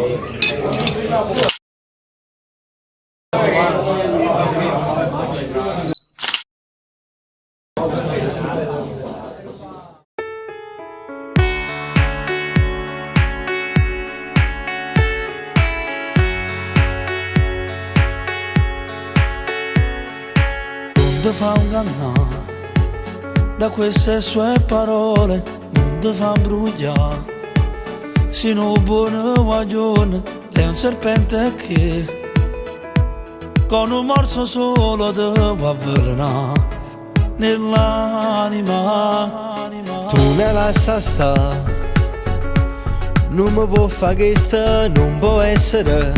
Non ti fa ingannare da queste sue parole, non ti fa imbrugliare. Se non buona guaglione, lei è un serpente che con un morso solo ti può avvelenare nell'anima. Tu ne lascia stare, non mi può fare questa, non può essere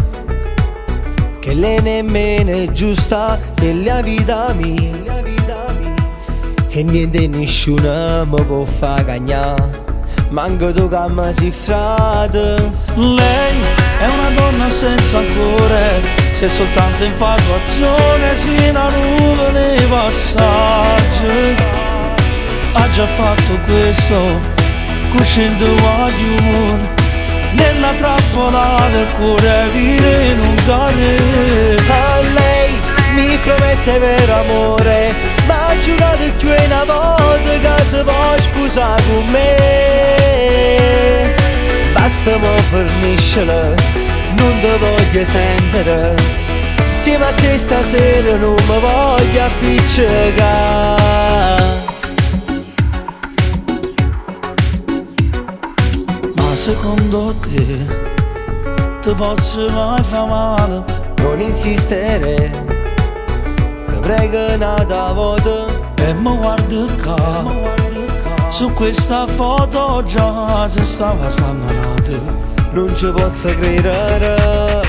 che lei nemmeno è giusta nella vita mia. E niente nessuno mi può far cagnare, manco tu che mi sei frate. Lei è una donna senza cuore, se soltanto infatuazione si una nube nei passaggi. Ha già fatto questo, cucendo guaglione nella trappola del cuore vive in un carre. A lei mi promette vero amore, ma giurato più una volta che si può sposare con me. Basta mo forniscela, non ti voglio sentire, insieme a te stasera non mi voglio appiccicare. Ma secondo te ti posso mai far male? Non insistere, ti prego un'altra volta. E mi guarda qua, su questa foto già si stava sammanata. Non ci posso credere.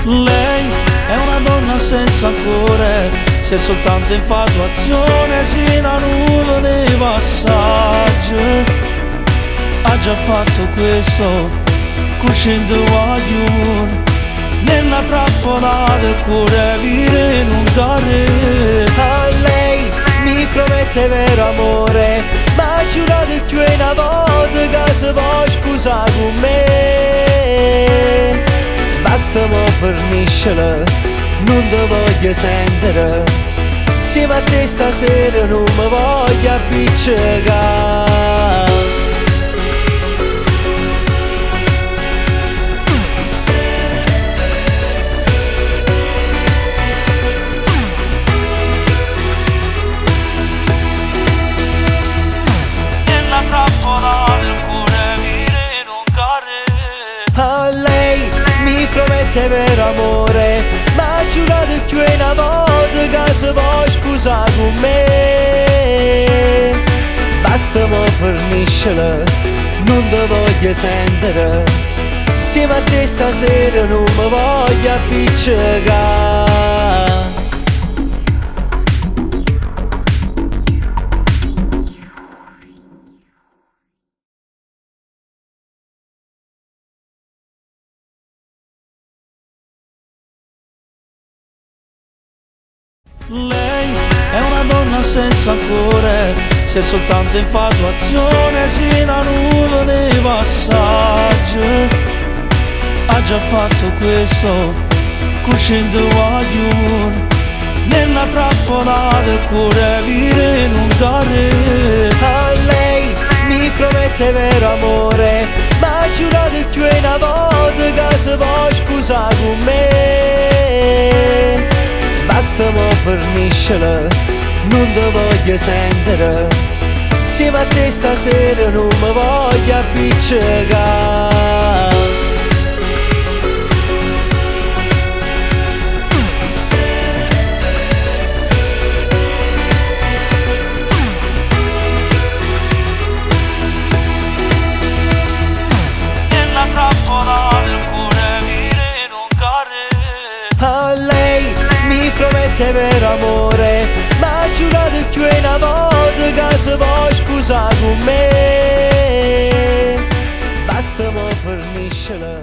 Lei è una donna senza cuore, se soltanto infatuazione si una nube nei passaggi. Ha già fatto questo, cucendo guaglione nella trappola del cuore vive in un carre. A lei mi promette vero amore, ma giurato più una volta che si può sposare con me. Basta mo forniscela, non ti voglio sentire, insieme a te stasera non mi voglio appiccicare. A lei mi promette vero amore, ma giurato più una volta che si può sposare con me. Basta mo forniscela, non ti voglio sentire, insieme a te stasera non mi voglio appiccicare. Lei è una donna senza cuore, se soltanto infatuazione si una nube nei passaggi. Ha già fatto questo, cucendo guaglione nella trappola del cuore vive in un carre. A lei mi promette vero amore, ma giurato più una volta che si può sposare con me. Basta mo forniscela, non ti voglio sentire, insieme a te stasera non mi voglio appiccicare. Nella trappola del cuore vive in un carre. A lei mi promette vero amore, ma giurato più una volta che si può sposare con me. Basta mo forniscela,